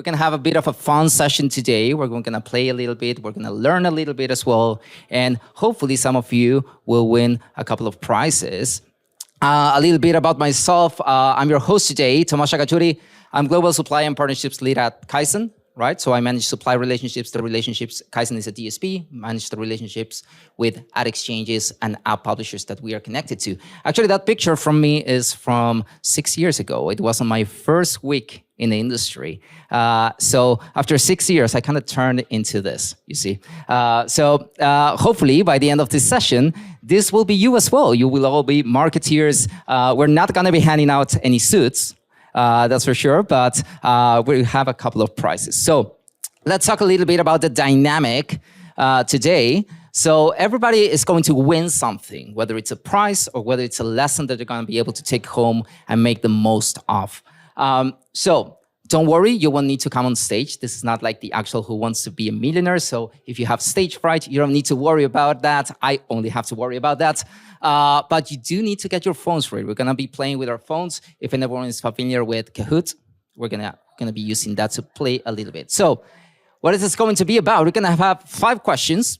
We're going to have a bit of a fun session today. We're going to play a little bit. We're going to learn a little bit as well. And hopefully some of you will win a couple of prizes. A little bit about myself. I'm your host today, Tomás Yacachury. I'm Global Supply and Partnerships Lead at Kayzen. Right, so I manage supply relationships, the relationships. Kayzen is a DSP, manage the relationships with ad exchanges and app publishers that we are connected to. Actually, that picture from me is from 6 years ago. It was on my first week in the industry. So after 6 years, I kind of turned into this, you see. Hopefully by the end of this session, this will be you as well. You will all be marketeers. We're not gonna be handing out any suits. That's for sure, but we have a couple of prizes. So let's talk a little bit about the dynamic today. So everybody is going to win something, whether it's a prize or whether it's a lesson that they're going to be able to take home and make the most of. So don't worry, you won't need to come on stage. This is not like the actual Who Wants to Be a Millionaire. So if you have stage fright, you don't need to worry about that. I only have to worry about that. But you do need to get your phones ready. We're gonna be playing with our phones. If anyone is familiar with Kahoot, we're gonna be using that to play a little bit. So what is this going to be about? We're gonna have 5 questions,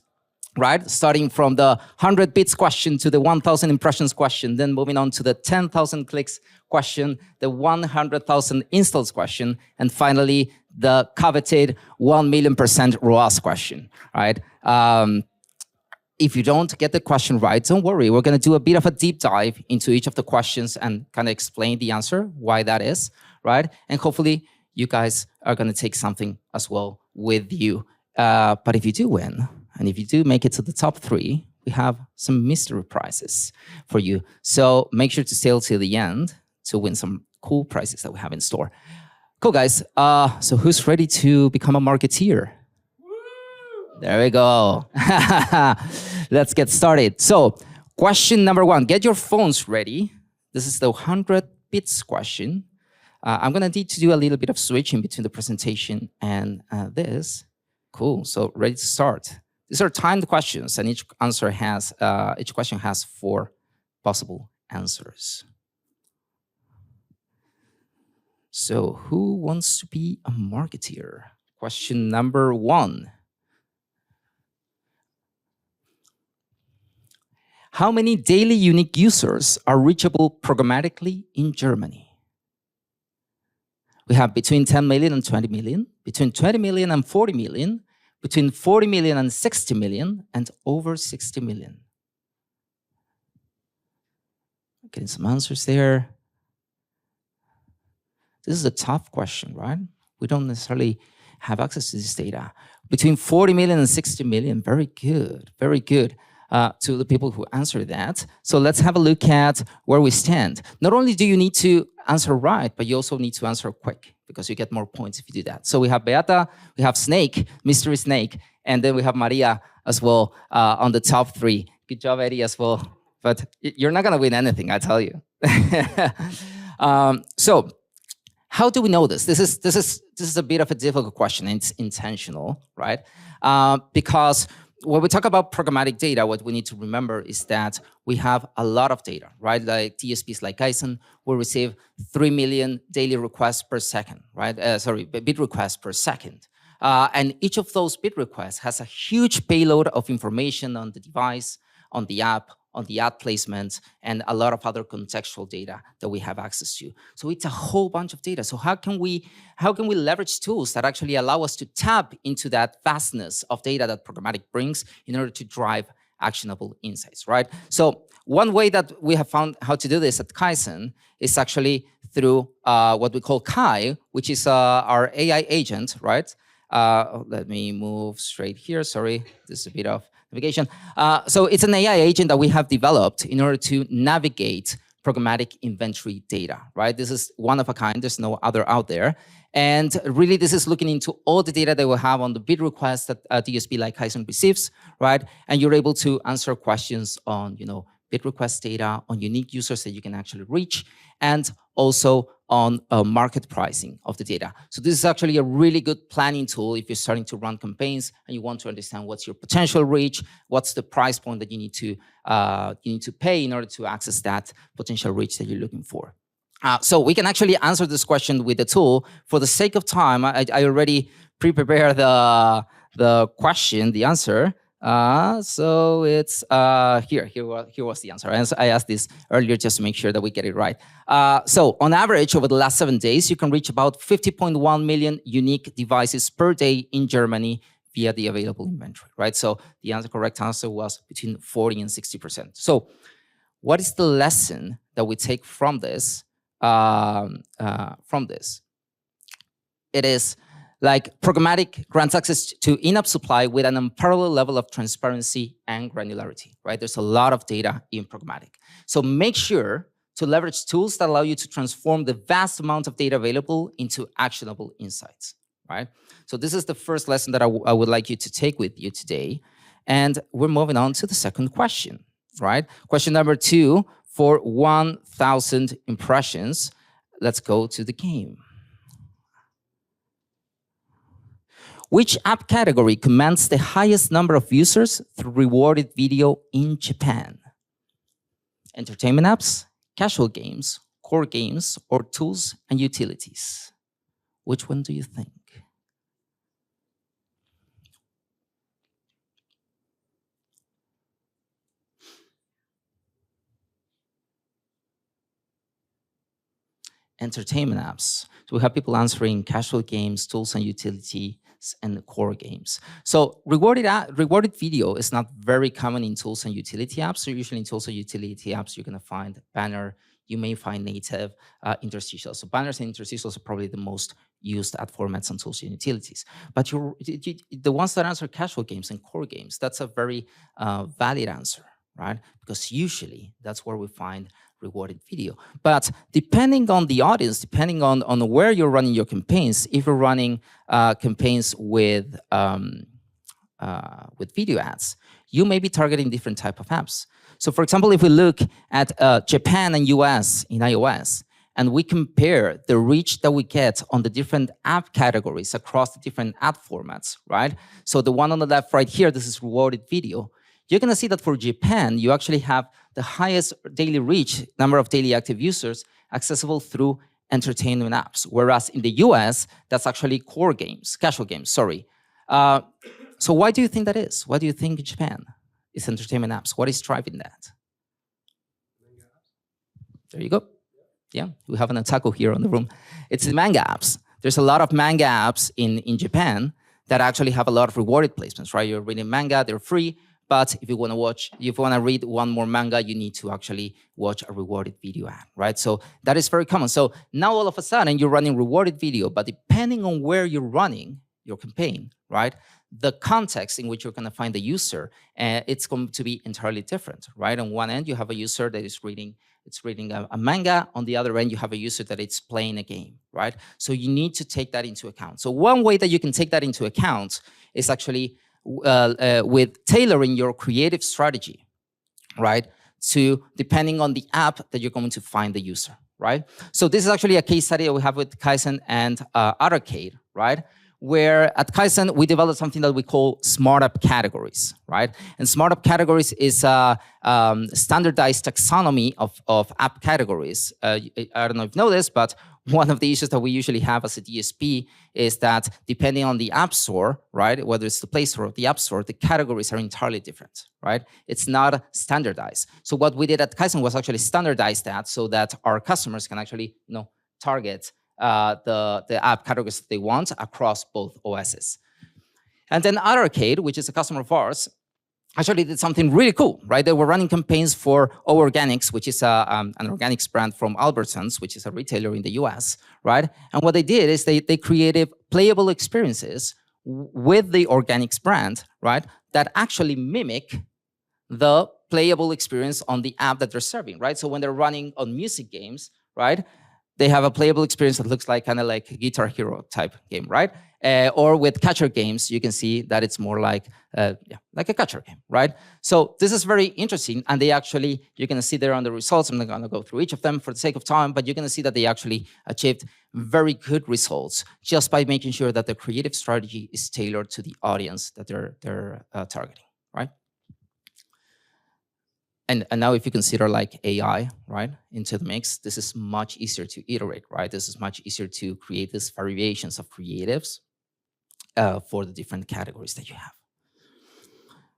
right? Starting from the 100 bits question to the 1,000 impressions question, then moving on to the 10,000 clicks question, the 100,000 installs question, and finally the coveted 1,000,000% ROAS question, right? If you don't get the question right, don't worry. We're going to do a bit of a deep dive into each of the questions and kind of explain the answer, why that is, right? And hopefully you guys are going to take something as well with you. But if you do win, and if you do make it to the top 3, we have some mystery prizes for you. So make sure to stay till the end to win some cool prizes that we have in store. Cool, guys. So who's ready to become a marketeer? There we go. Let's get started. So question number 1, get your phones ready. This is the 100 bits question. I'm going to need to do a little bit of switching between the presentation and this. Cool. So ready to start. These are timed questions, and each question has 4 possible answers. So who wants to be a marketeer? Question number 1. How many daily unique users are reachable programmatically in Germany? We have between 10 million and 20 million, between 20 million and 40 million, between 40 million and 60 million, and over 60 million. Getting some answers there. This is a tough question, right? We don't necessarily have access to this data. Between 40 million and 60 million, very good, very good. To the people who answer that. So let's have a look at where we stand. Not only do you need to answer right, but you also need to answer quick because you get more points if you do that. So we have Beata, we have Snake, Mystery Snake, and then we have Maria as well on the top 3. Good job, Eddie, as well. But you're not going to win anything, I tell you. So how do we know this? This is a bit of a difficult question. It's intentional, right? Because when we talk about programmatic data, what we need to remember is that we have a lot of data, right? Like DSPs like Kayzen will receive 3 million daily requests per second, right? Bit requests per second. And each of those bit requests has a huge payload of information on the device, on the app, on the ad placement, and a lot of other contextual data that we have access to. So it's a whole bunch of data. So how can we leverage tools that actually allow us to tap into that vastness of data that programmatic brings in order to drive actionable insights, right? So one way that we have found how to do this at Kayzen is actually through what we call Kai, which is our AI agent, right? Let me move straight here. Sorry, this is a bit of navigation. So it's an AI agent that we have developed in order to navigate programmatic inventory data, right? This is one of a kind. There's no other out there. And really, this is looking into all the data that we have on the bid request that a DSP like Kayzen receives, right? And you're able to answer questions on, bid request data, on unique users that you can actually reach, and also on market pricing of the data. So this is actually a really good planning tool if you're starting to run campaigns and you want to understand what's your potential reach, what's the price point that you need to pay in order to access that potential reach that you're looking for. So we can actually answer this question with the tool. For the sake of time, I already pre-prepared the question, the answer. So it's here was the answer. And I asked this earlier just to make sure that we get it right. So on average, over the last 7 days, you can reach about 50.1 million unique devices per day in Germany via the available inventory, right? So the correct answer was between 40 and 60%. So what is the lesson that we take from this? It is like programmatic grants access to in-app supply with an unparalleled level of transparency and granularity, right? There's a lot of data in programmatic. So make sure to leverage tools that allow you to transform the vast amount of data available into actionable insights, right? So this is the first lesson that I would like you to take with you today. And we're moving on to the second question, right? Question number 2, for 1,000 impressions, let's go to the game. Which app category commands the highest number of users through rewarded video in Japan? Entertainment apps, casual games, core games, or tools and utilities? Which one do you think? Entertainment apps. So we have people answering casual games, tools and utilities, and the core games. So rewarded video is not very common in tools and utility apps. So usually in tools and utility apps, you're going to find banner. You may find native interstitials. So banners and interstitials are probably the most used ad formats on tools and utilities. But the ones that answer casual games and core games, that's a very valid answer, right? Because usually that's where we find rewarded video. But depending on the audience, depending on where you're running your campaigns, if you're running campaigns with video ads, you may be targeting different type of apps. So for example, if we look at Japan and US in iOS, and we compare the reach that we get on the different app categories across the different ad formats, right? So the one on the left right here, this is rewarded video. You're going to see that for Japan, you actually have the highest daily reach, number of daily active users accessible through entertainment apps. Whereas in the US, that's actually core games, casual games, sorry. So why do you think that is? Why do you think Japan is entertainment apps? What is driving that? There you go. Yeah, we have an otaku here on the room. It's the manga apps. There's a lot of manga apps in Japan that actually have a lot of rewarded placements, right? You're reading manga, they're free. But if you want to read one more manga, you need to actually watch a rewarded video ad, right? So that is very common. So now all of a sudden you're running rewarded video, but depending on where you're running your campaign, right? The context in which you're going to find the user, it's going to be entirely different, right? On one end, you have a user that is reading a manga. On the other end, you have a user that is playing a game, right? So you need to take that into account. So one way that you can take that into account is actually with tailoring your creative strategy, right? To depending on the app that you're going to find the user, right? So this is actually a case study that we have with Kayzen and Arcade, right? Where at Kayzen, we developed something that we call smart app categories, right? And smart app categories is a standardized taxonomy of app categories. I don't know if you know this, but one of the issues that we usually have as a DSP is that depending on the app store, right, whether it's the Play Store or the App Store, the categories are entirely different, right? It's not standardized. So what we did at Kayzen was actually standardize that so that our customers can actually, target the app categories that they want across both OSs. And then Arcade, which is a customer of ours, actually did something really cool, right? They were running campaigns for O Organics, which is an organics brand from Albertsons, which is a retailer in the US, right? And what they did is they created playable experiences with the organics brand, right? That actually mimic the playable experience on the app that they're serving, right? So when they're running on music games, right? They have a playable experience that looks like kind of like a Guitar Hero type game, right? Or with catcher games, you can see that it's more like a catcher game, right? So this is very interesting, and you're going to see there on the results. I'm not going to go through each of them for the sake of time, but you're going to see that they actually achieved very good results just by making sure that the creative strategy is tailored to the audience that they're targeting, right? And now if you consider like AI, right, into the mix, this is much easier to iterate, right? This is much easier to create these variations of creatives for the different categories that you have.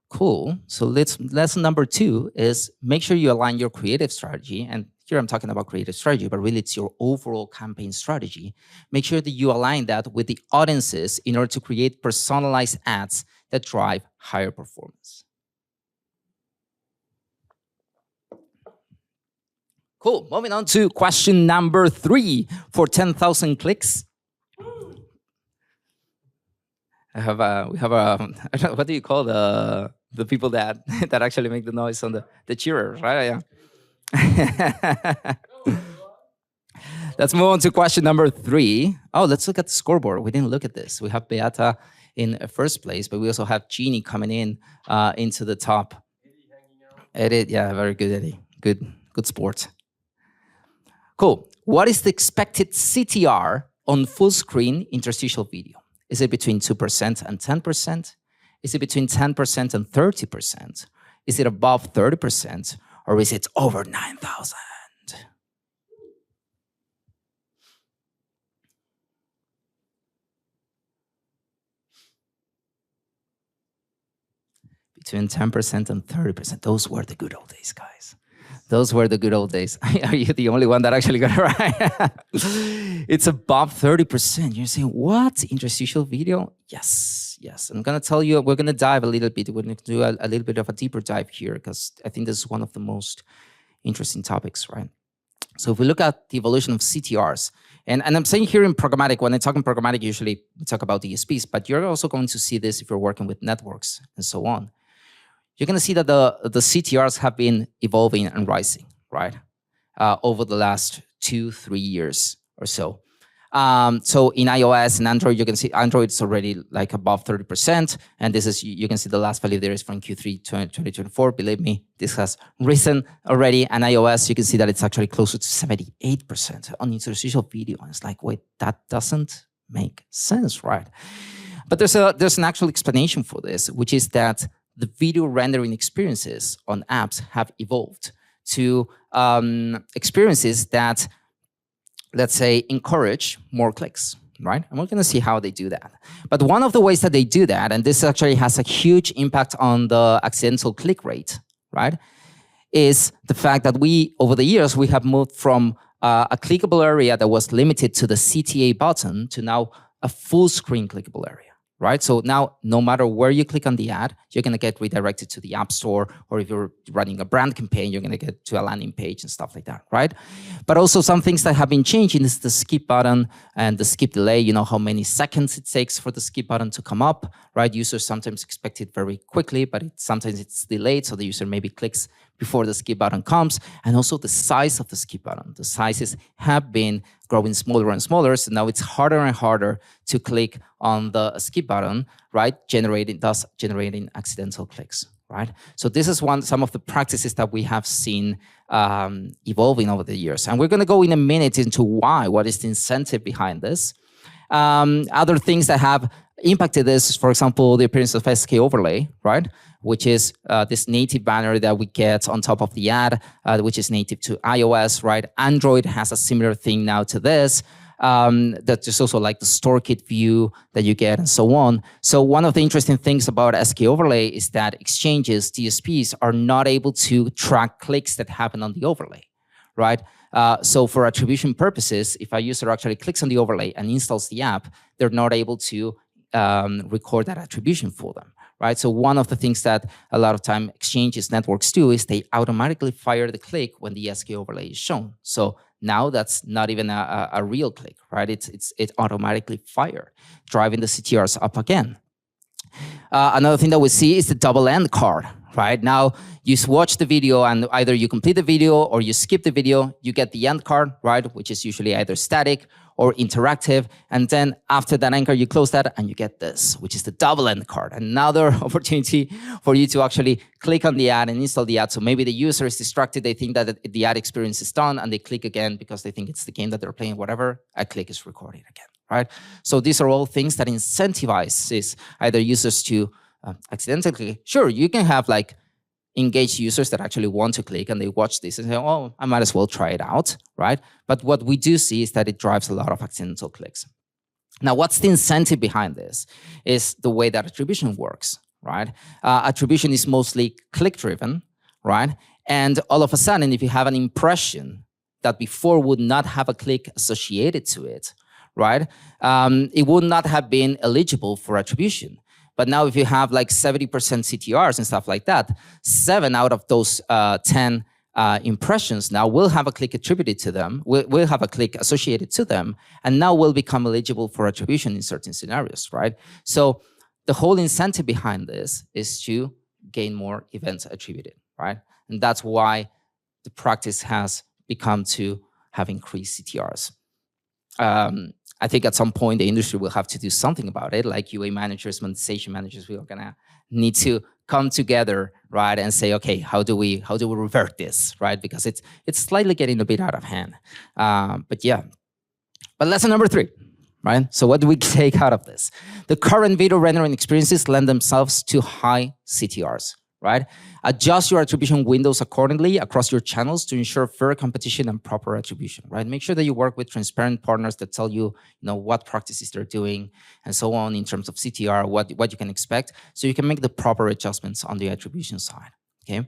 Cool. So lesson number 2 is make sure you align your creative strategy. And here I'm talking about creative strategy, but really it's your overall campaign strategy. Make sure that you align that with the audiences in order to create personalized ads that drive higher performance. Cool. Moving on to question number 3 for 10,000 clicks. We have I don't know, what do you call the people that that actually make the noise on the cheerers, right? Yeah. Let's move on to question number 3. Oh, let's look at the scoreboard. We didn't look at this. We have Beata in first place, but we also have Jeannie coming in into the top. Eddie, yeah, very good, Eddie. Good sport. Cool. What is the expected CTR on full screen interstitial video? Is it between 2% and 10%? Is it between 10% and 30%? Is it above 30%? Or is it over 9,000? Between 10% and 30%. Those were the good old days, guys. Those were the good old days. Are you the only one that actually got it right? It's above 30%. You're saying, what? Interstitial video? Yes, yes. I'm going to tell you, we're going to dive a little bit. We're going to do a little bit of a deeper dive here because I think this is one of the most interesting topics, right? So if we look at the evolution of CTRs, and I'm saying here in programmatic, when I talk in programmatic, usually we talk about DSPs, but you're also going to see this if you're working with networks and so on. You're going to see that the CTRs have been evolving and rising, right? Over the last 2-3 years or so. So in iOS and Android, you can see Android is already like above 30%. And this is, you can see the last value there is from Q3 2024. Believe me, this has risen already. And iOS, you can see that it's actually closer to 78% on interstitial video. And it's like, wait, that doesn't make sense, right? But there's an actual explanation for this, which is that the video rendering experiences on apps have evolved to experiences that, let's say, encourage more clicks, right? And we're going to see how they do that. But one of the ways that they do that, and this actually has a huge impact on the accidental click rate, right, is the fact that over the years, we have moved from a clickable area that was limited to the CTA button to now a full screen clickable area. Right? So now, no matter where you click on the ad, you're going to get redirected to the App Store, or if you're running a brand campaign, you're going to get to a landing page and stuff like that, right? But also some things that have been changing is the skip button and the skip delay. You know how many seconds it takes for the skip button to come up, right? Users sometimes expect it very quickly, but sometimes it's delayed, so the user maybe clicks before the skip button comes. And also the size of the skip button. The sizes have been growing smaller and smaller, so now it's harder and harder to click on the skip button, right? Thus generating accidental clicks, right? So this is some of the practices that we have seen evolving over the years. And we're going to go in a minute into what is the incentive behind this. Other things that have impacted this, for example, the appearance of SK overlay, right? Which is this native banner that we get on top of the ad, which is native to iOS, right? Android has a similar thing now to this. There's also like the store kit view that you get and so on. So one of the interesting things about SK overlay is that exchanges, DSPs, are not able to track clicks that happen on the overlay, right? So for attribution purposes, if a user actually clicks on the overlay and installs the app, they're not able to record that attribution for them, right? So one of the things that a lot of time exchanges, networks do is they automatically fire the click when the SK overlay is shown. So now that's not even a real click, right? It automatically fired, driving the CTRs up again. Another thing that we see is the double end card, right? Now you watch the video and either you complete the video or you skip the video, you get the end card, right? Which is usually either static or interactive. And then after that end card, you close that and you get this, which is the double end card. Another opportunity for you to actually click on the ad and install the ad. So maybe the user is distracted. They think that the ad experience is done and they click again because they think it's the game that they're playing, whatever. A click is recorded again, right? So these are all things that incentivizes either users to accidentally, sure, you can have like engaged users that actually want to click and they watch this and say, oh, I might as well try it out, right? But what we do see is that it drives a lot of accidental clicks. Now, what's the incentive behind this is the way that attribution works, right? Attribution is mostly click-driven, right? And all of a sudden, if you have an impression that before would not have a click associated to it, right? It would not have been eligible for attribution. But now if you have like 70% CTRs and stuff like that, 7 out of those 10 impressions now will have a click attributed to them, will have a click associated to them, and now will become eligible for attribution in certain scenarios, right? So the whole incentive behind this is to gain more events attributed, right? And that's why the practice has become to have increased CTRs. I think at some point the industry will have to do something about it, like UA managers, monetization managers, we are gonna need to come together, right, and say, okay, how do we revert this, right? Because it's slightly getting a bit out of hand. But yeah, but lesson number 3, right? So what do we take out of this? The current video rendering experiences lend themselves to high CTRs, right? Adjust your attribution windows accordingly across your channels to ensure fair competition and proper attribution, right? Make sure that you work with transparent partners that tell you, what practices they're doing and so on in terms of CTR, what you can expect, so you can make the proper adjustments on the attribution side, okay?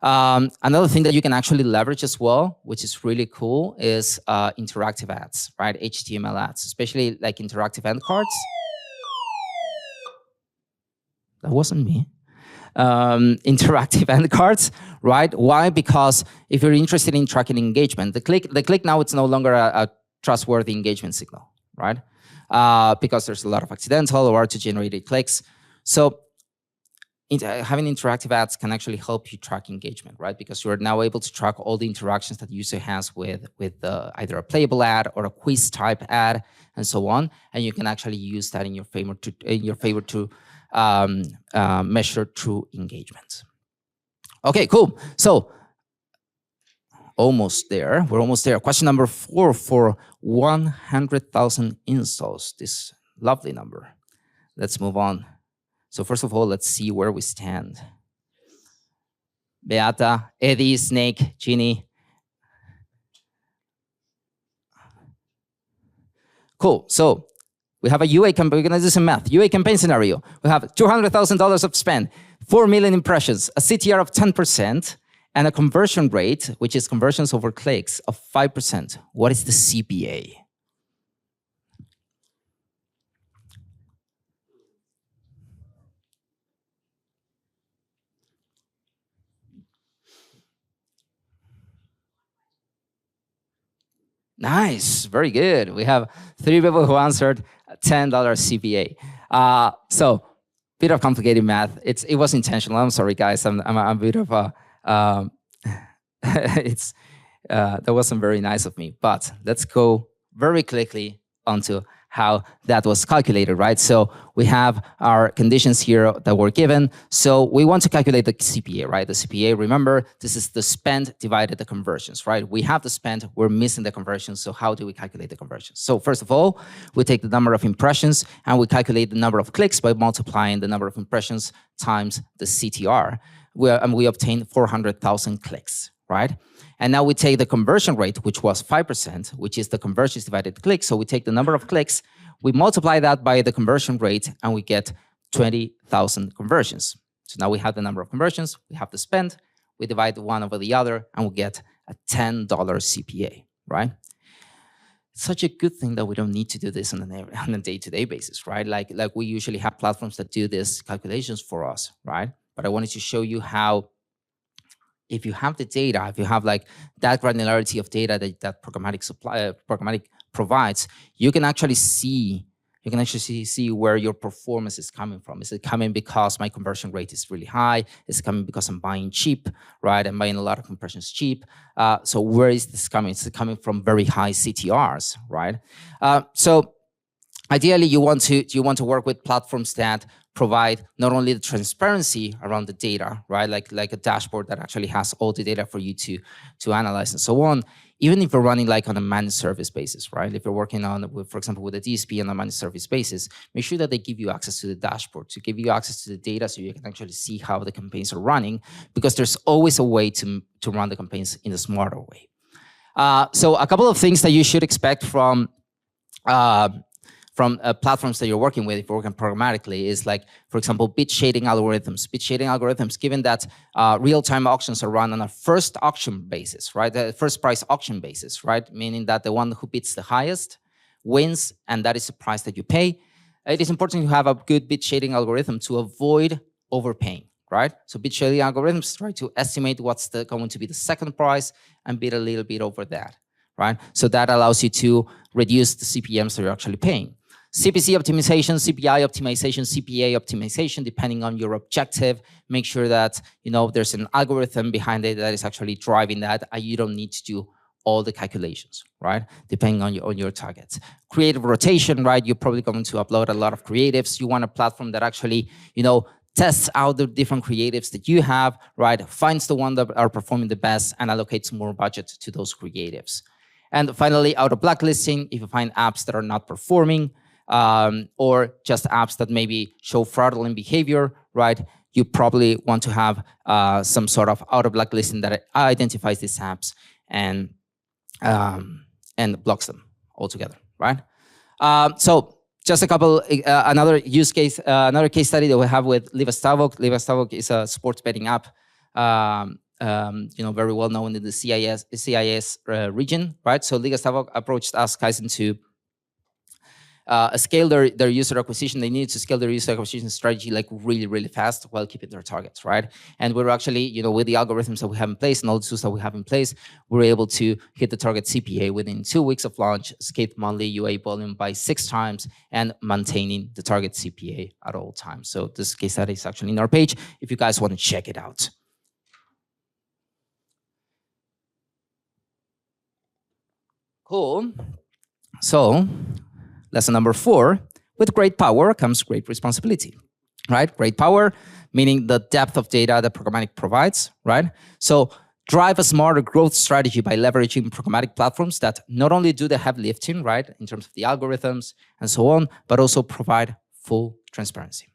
Another thing that you can actually leverage as well, which is really cool, is interactive ads, right? HTML ads, especially like interactive end cards. That wasn't me. Interactive end cards, right? Why? Because if you're interested in tracking engagement, the click now, it's no longer a trustworthy engagement signal, right? Because there's a lot of accidental or auto-generated clicks. So having interactive ads can actually help you track engagement, right? Because you're now able to track all the interactions that the user has with either a playable ad or a quiz type ad and so on, and you can actually use that in your favor to measure true engagement. Okay, cool. So almost there. We're almost there. Question number 4 for 100,000 installs. This lovely number. Let's move on. So first of all, let's see where we stand. Beata, Eddie, Snake, Ginny. Cool. So we have a UA campaign. We're going to do some math. UA campaign scenario. We have $200,000 of spend, 4 million impressions, a CTR of 10%, and a conversion rate, which is conversions over clicks, of 5%. What is the CPA? Nice, very good. We have 3 people who answered $10 CPA. So, bit of complicated math. It was intentional. I'm sorry, guys. I'm a bit of a. That wasn't very nice of me. But let's go very quickly onto how that was calculated, right? So we have our conditions here that were given. So we want to calculate the CPA, right? The CPA, remember, this is the spend divided the conversions, right? We have the spend, we're missing the conversions. So how do we calculate the conversions? So first of all, we take the number of impressions and we calculate the number of clicks by multiplying the number of impressions times the CTR. And we obtain 400,000 clicks, right? And now we take the conversion rate, which was 5%, which is the conversions divided clicks. So we take the number of clicks, we multiply that by the conversion rate, and we get 20,000 conversions. So now we have the number of conversions, we have the spend, we divide one over the other, and we get a $10 CPA, right? It's such a good thing that we don't need to do this on a day-to-day basis, right? Like we usually have platforms that do these calculations for us, right? But I wanted to show you how, if you have the data, if you have like that granularity of data that programmatic provides, you can actually see where your performance is coming from. Is it coming because my conversion rate is really high? Is it coming because I'm buying cheap, right? I'm buying a lot of impressions cheap. So where is this coming? Is it coming from very high CTRs, right? So ideally, you want to work with platforms that provide not only the transparency around the data, right? Like a dashboard that actually has all the data for you to analyze and so on. Even if you're running like on a managed service basis, right? If you're working on, for example, with a DSP on a managed service basis, make sure that they give you access to the dashboard, to give you access to the data so you can actually see how the campaigns are running, because there's always a way to run the campaigns in a smarter way. So a couple of things that you should expect from platforms that you're working with, if you're working programmatically, is like, for example, bid shading algorithms. Bid shading algorithms, given that real-time auctions are run on a first auction basis, right? The first price auction basis, right? Meaning that the one who bids the highest wins, and that is the price that you pay. It is important to have a good bid shading algorithm to avoid overpaying, right? So bid shading algorithms try to estimate what's going to be the second price and bid a little bit over that, right? So that allows you to reduce the CPMs that you're actually paying. CPC optimization, CPI optimization, CPA optimization, depending on your objective. Make sure that there's an algorithm behind it that is actually driving that, and you don't need to do all the calculations, right? Depending on your targets. Creative rotation, right? You're probably going to upload a lot of creatives. You want a platform that actually, tests out the different creatives that you have, right? Finds the one that are performing the best and allocates more budget to those creatives. And finally, auto blacklisting, if you find apps that are not performing, or just apps that maybe show fraudulent behavior, right? You probably want to have some sort of auto blacklisting that identifies these apps and blocks them altogether, right? So just a couple, another use case, another case study that we have with Liga Stavok. Liga Stavok is a sports betting app, very well known in the CIS region, right? So Liga Stavok approached us, Kayzen, to scale their user acquisition. They needed to scale their user acquisition strategy like really, really fast while keeping their targets, right? And we're actually, with the algorithms that we have in place and all the tools that we have in place, we're able to hit the target CPA within 2 weeks of launch, scale monthly UA volume by 6 times, and maintaining the target CPA at all times. So this case study is actually in our page if you guys want to check it out. Cool. So, lesson number 4, with great power comes great responsibility, right? Great power, meaning the depth of data that programmatic provides, right? So drive a smarter growth strategy by leveraging programmatic platforms that not only do the heavy lifting, right, in terms of the algorithms and so on, but also provide full transparency.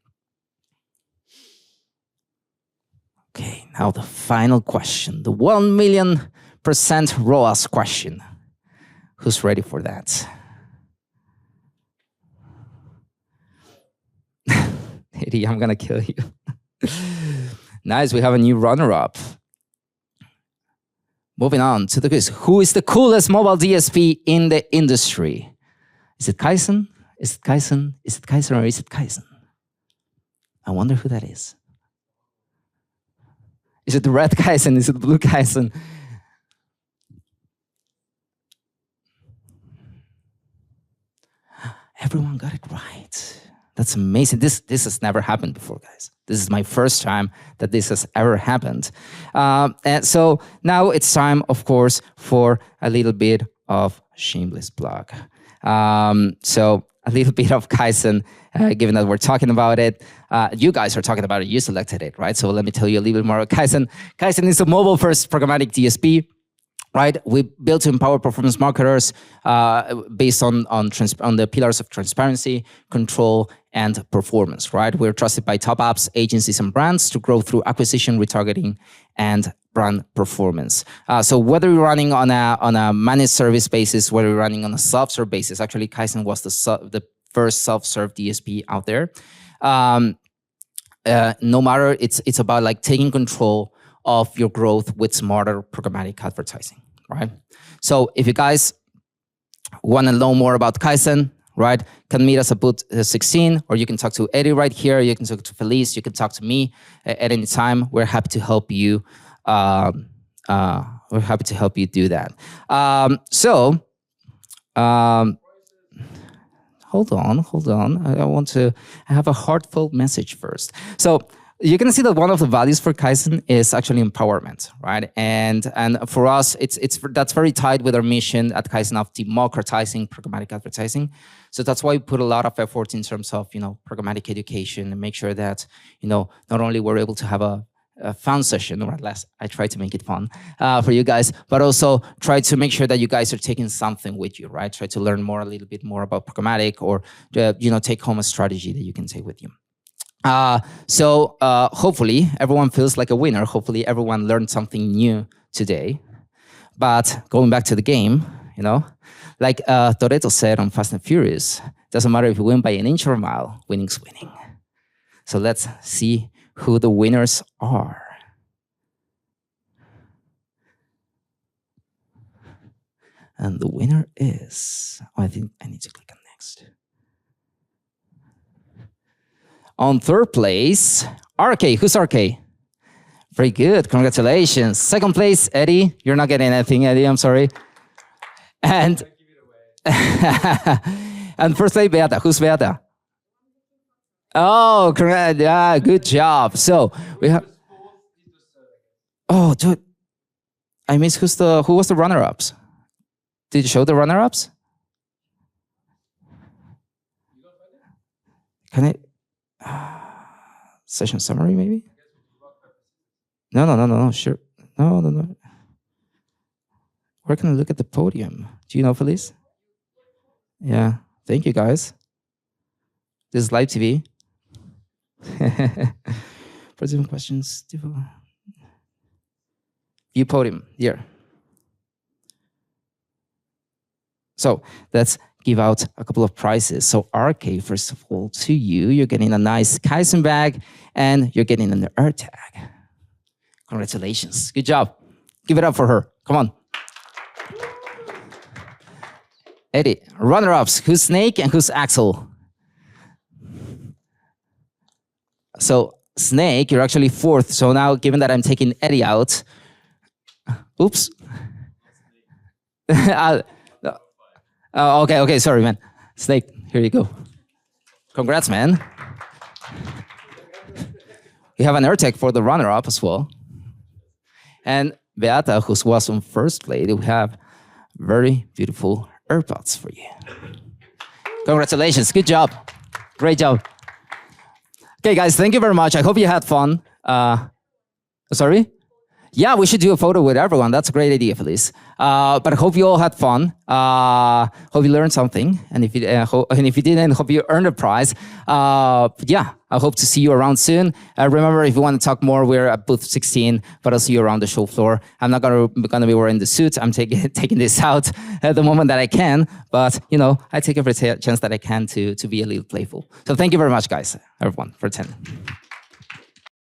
Okay, now the final question, the 1,000,000% ROAS question. Who's ready for that? Eddie, I'm gonna kill you. Nice, we have a new runner-up. Moving on to the quiz. Who is the coolest mobile DSP in the industry? Is it Kayzen? Is it Kayzen? Is it Kayzen or is it Kayzen? I wonder who that is. Is it the red Kayzen? Is it the blue Kayzen? Everyone got it right. That's amazing. This has never happened before, guys. This is my first time that this has ever happened. And so now it's time, of course, for a little bit of shameless plug. So a little bit of Kayzen, given that we're talking about it. You guys are talking about it. You selected it, right? So let me tell you a little bit more about Kayzen. Kayzen is a mobile-first programmatic DSP. Right, we built to empower performance marketers based on the pillars of transparency, control, and performance. Right, we're trusted by top apps, agencies, and brands to grow through acquisition, retargeting, and brand performance. So whether you're running on a managed service basis, whether you're running on a self-serve basis, actually Kayzen was the first self-serve DSP out there. No matter, it's about like taking control of your growth with smarter programmatic advertising, right? So if you guys want to know more about Kayzen, right, can meet us at booth 16, or you can talk to Eddie right here, you can talk to Felice, you can talk to me at any time. We're happy to help you. We're happy to help you do that. Hold on. I have a heartfelt message first. So you can see that one of the values for Kaizen is actually empowerment, right? And for us, that's very tied with our mission at Kaizen of democratizing programmatic advertising. So that's why we put a lot of effort in terms of programmatic education and make sure that not only we're able to have a fun session, or at least I try to make it fun for you guys, but also try to make sure that you guys are taking something with you, right? Try to learn a little bit more about programmatic, or take home a strategy that you can take with you. So hopefully everyone feels like a winner. Hopefully everyone learned something new today. But going back to the game, like Toretto said on Fast and Furious, doesn't matter if you win by an inch or a mile, winning's winning. So let's see who the winners are. And the winner is, I think I need to click on next. On third place, RK. Who's RK? Very good. Congratulations. Second place, Eddie. You're not getting anything, Eddie. I'm sorry. And and first place, Beata. Who's Beata? Oh, correct. Yeah, good job. So we have. Oh, dude. I missed who was the runner-ups? Did you show the runner-ups? Can I? Session summary, maybe? No, sure. No. Where can I look at the podium? Do you know, Felice? Yeah, thank you, guys. This is live TV. For different questions, view podium, here. So let's give out a couple of prizes. So RK, first of all, to you, you're getting a nice Kaizen bag and you're getting an AirTag. Congratulations, good job. Give it up for her, come on. Eddie, runner-ups, who's Snake and who's Axel? So Snake, you're actually fourth. So now, given that I'm taking Eddie out, oops. Okay, sorry, man. Snake, here you go. Congrats, man. We have an AirTag for the runner-up as well. And Beata, who was on first place, we have very beautiful AirPods for you. Congratulations, good job. Great job. Okay, guys, thank you very much. I hope you had fun. Sorry? Yeah, we should do a photo with everyone. That's a great idea, Felice. But I hope you all had fun. Hope you learned something. And if you didn't, hope you earned a prize. Yeah, I hope to see you around soon. Remember, if you want to talk more, we're at booth 16, but I'll see you around the show floor. I'm not gonna be wearing the suit. I'm taking this out at the moment that I can. But, I take every chance that I can to be a little playful. So thank you very much, guys, everyone, for attending.